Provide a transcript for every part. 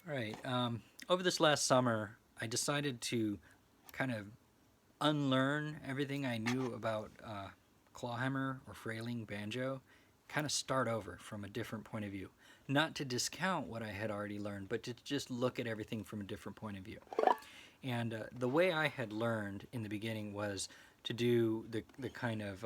All right. Over this last summer, I decided to kind of unlearn everything I knew about clawhammer or frailing banjo, kind of start over from a different point of view. Not to discount what I had already learned, but to just look at everything from a different point of view. And the way I had learned in the beginning was to do the kind of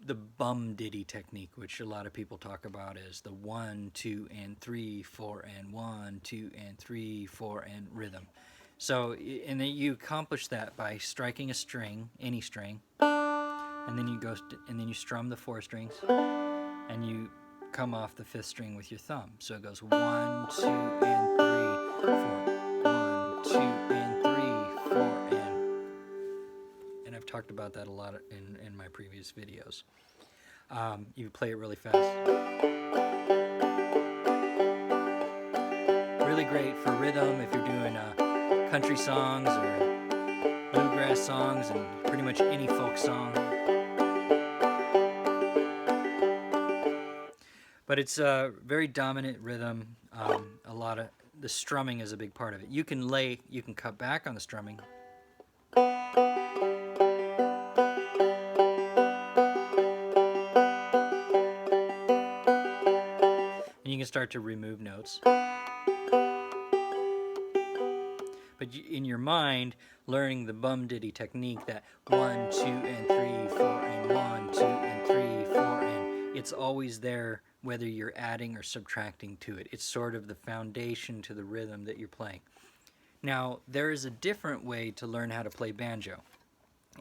the bum ditty technique, which a lot of people talk about as the 1, 2, and 3, 4, and 1, 2, and 3, 4, and rhythm. So, and then you accomplish that by striking a string, any string, and then you go, and then you strum the 4 strings, and you come off the 5th string with your thumb. So it goes 1, 2, and 3, 4, 1, 2, and 3, 4, and I've talked about that a lot in my previous videos. You play it really fast. Really great for rhythm if you're doing country songs or bluegrass songs and pretty much any folk song. But it's a very dominant rhythm. A lot of the strumming is a big part of it. You can cut back on the strumming. And you can start to remove notes. But in your mind, learning the bum ditty technique, that 1, 2, and 3, 4, and 1, 2, and 3, 4, and it's always there whether you're adding or subtracting to it. It's sort of the foundation to the rhythm that you're playing. Now, there is a different way to learn how to play banjo.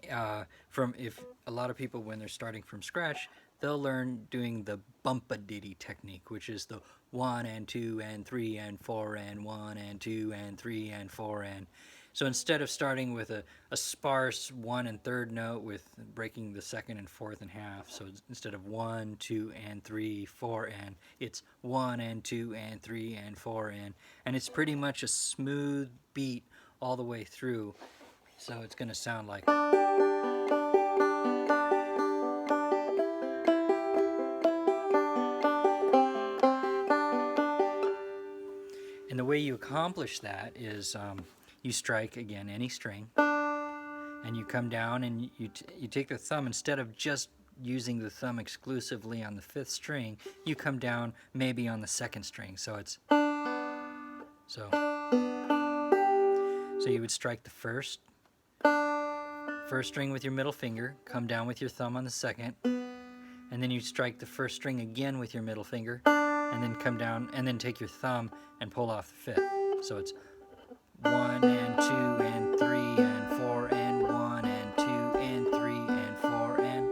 If a lot of people, when they're starting from scratch, they'll learn doing the bumpaditty technique, which is the 1 and 2 and 3 and 4 and 1 and 2 and 3 and 4 and. So instead of starting with a sparse 1 and 3rd note with breaking the 2nd and 4th in half, so instead of 1, 2 and 3, 4 and, it's 1 and 2 and 3 and 4 and it's pretty much a smooth beat all the way through. So it's going to sound like. And the way you accomplish that is you strike, again, any string, and you come down and you take the thumb, instead of just using the thumb exclusively on the 5th string, you come down maybe on the 2nd string. So it's, so you would strike the first string with your middle finger, come down with your thumb on the 2nd, and then you strike the 1st string again with your middle finger, and then come down, and then take your thumb and pull off the 5th. So it's 1 and 2 and 3 and 4 and 1 and 2 and 3 and 4 and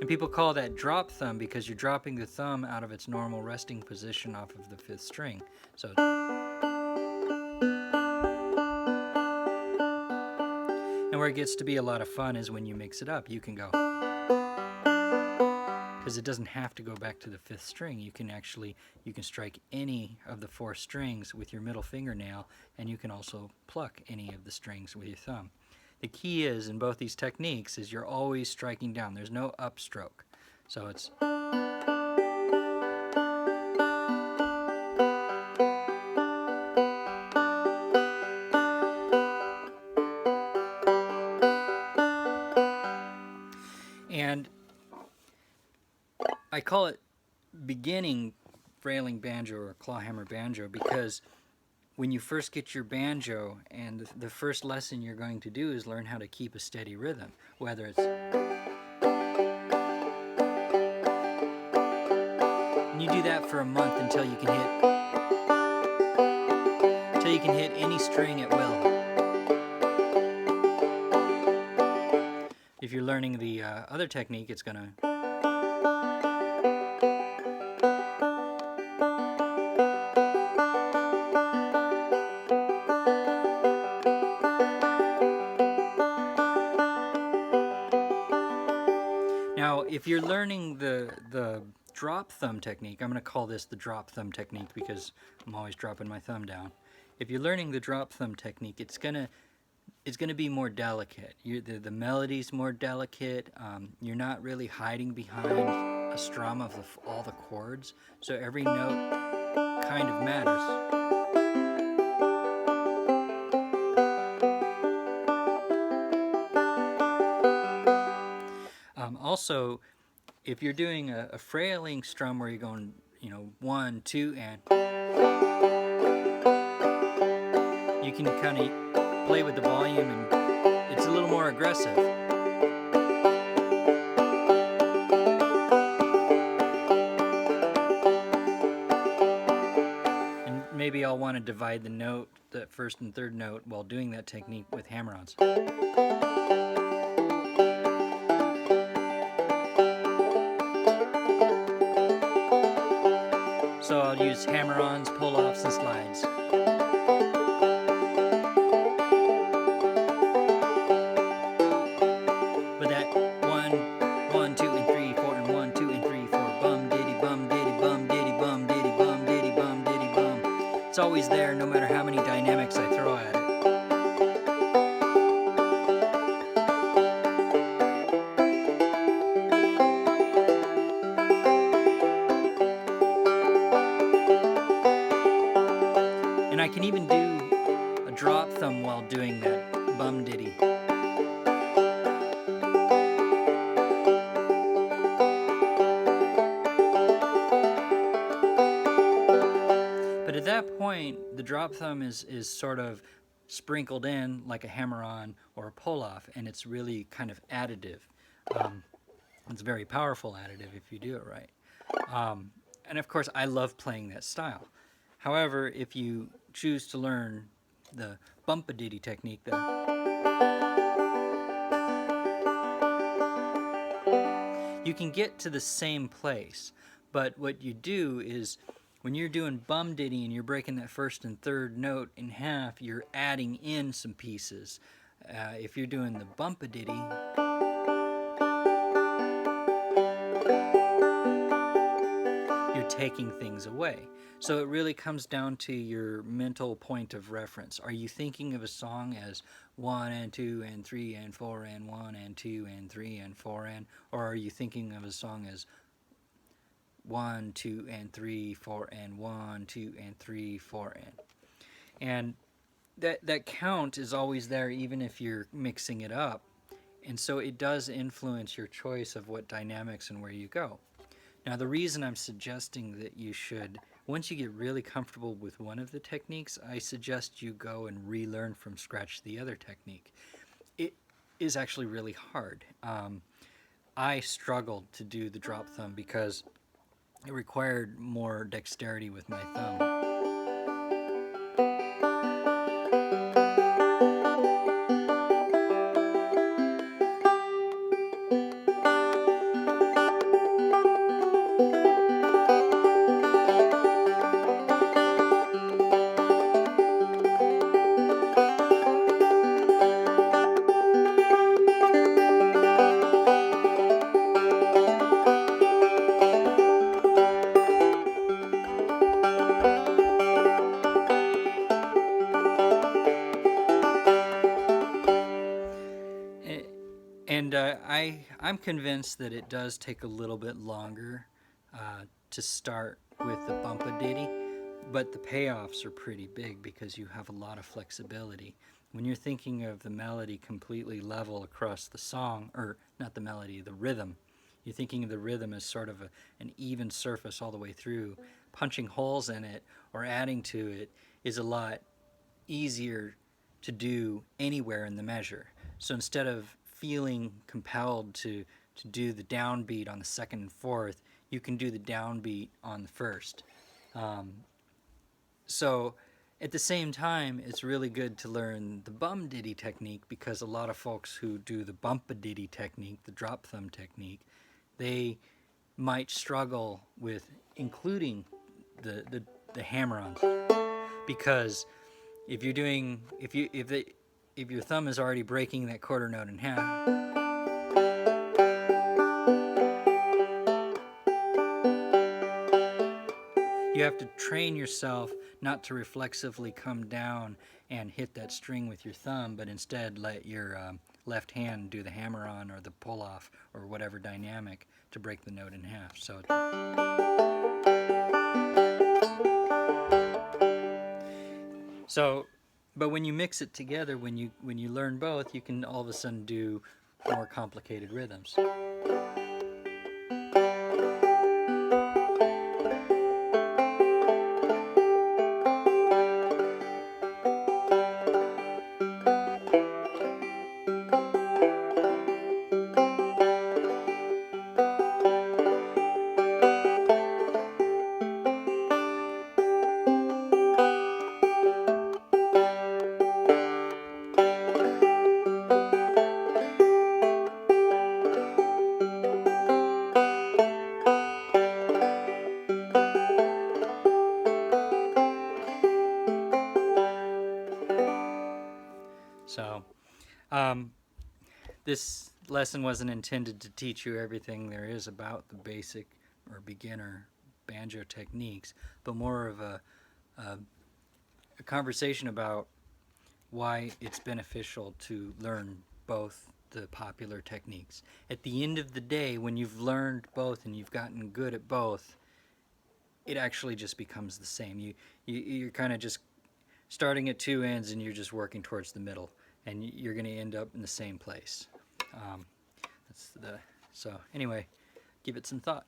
people call that drop thumb because you're dropping the thumb out of its normal resting position off of the 5th string. So and where it gets to be a lot of fun is when you mix it up. You can go, because it doesn't have to go back to the 5th string. You can strike any of the 4 strings with your middle fingernail, and you can also pluck any of the strings with your thumb. The key is, in both these techniques, is you're always striking down. There's no upstroke. So it's. And I call it beginning frailing banjo or clawhammer banjo because when you first get your banjo, and the first lesson you're going to do is learn how to keep a steady rhythm, whether it's. And you do that for a month until you can hit any string at will. If you're learning the other technique, it's going to. Now, if you're learning the drop thumb technique, I'm going to call this the drop thumb technique because I'm always dropping my thumb down. If you're learning the drop thumb technique, it's gonna be more delicate. The melody's more delicate. You're not really hiding behind a strum of all the chords, so every note kind of matters. also, if you're doing a frailing strum where you're going, 1, 2, and you can kind of play with the volume, and it's a little more aggressive. And maybe I'll want to divide the note, the first and third note, while doing that technique with hammer-ons. So I'll use hammer-ons, pull-offs, and slides. But that 1, 1, 2, and 3, 4, and 1, 2, and 3, 4, bum, diddy, bum, diddy, bum, diddy, bum, diddy, bum, diddy, bum, diddy, bum. It's always there, no matter how many dynamics I throw at it. And I can even do a drop thumb while doing that bum ditty. But at that point, the drop thumb is sort of sprinkled in like a hammer-on or a pull-off, and it's really kind of additive. It's a very powerful additive if you do it right. And of course, I love playing that style. However, if you choose to learn the bump-a-ditty technique, you can get to the same place. But what you do is, when you're doing bum ditty and you're breaking that first and third note in half, you're adding in some pieces. If you're doing the bump-a-ditty, you're taking things away. So it really comes down to your mental point of reference. Are you thinking of a song as 1 and 2 and 3 and 4 and 1 and 2 and 3 and 4 and, or are you thinking of a song as 1, 2 and 3, 4 and 1, 2 and 3, 4 and that count is always there even if you're mixing it up, and so it does influence your choice of what dynamics and where you go. Now, the reason I'm suggesting that you should, once you get really comfortable with one of the techniques, I suggest you go and relearn from scratch the other technique. It is actually really hard. I struggled to do the drop thumb because it required more dexterity with my thumb. And I'm convinced that it does take a little bit longer to start with the bump-a-ditty, but the payoffs are pretty big because you have a lot of flexibility. When you're thinking of the melody completely level across the song, or not the melody, the rhythm, you're thinking of the rhythm as sort of an even surface all the way through. Punching holes in it or adding to it is a lot easier to do anywhere in the measure. So instead of feeling compelled to do the downbeat on the second and fourth, you can do the downbeat on the first. So at the same time, it's really good to learn the bum ditty technique, because a lot of folks who do the bump-a-ditty technique, the drop thumb technique, they might struggle with including the hammer-ons, because if you're doing if your thumb is already breaking that quarter note in half, you have to train yourself not to reflexively come down and hit that string with your thumb, but instead let your left hand do the hammer-on or the pull-off or whatever dynamic to break the note in half. But when you mix it together, when you learn both, you can all of a sudden do more complicated rhythms. Um, this lesson wasn't intended to teach you everything there is about the basic or beginner banjo techniques, but more of a conversation about why it's beneficial to learn both the popular techniques. At the end of the day, when you've learned both and you've gotten good at both, it actually just becomes the same. You're kind of just starting at two ends and you're just working towards the middle, and you're going to end up in the same place. Um, that's the so anyway, give it some thought.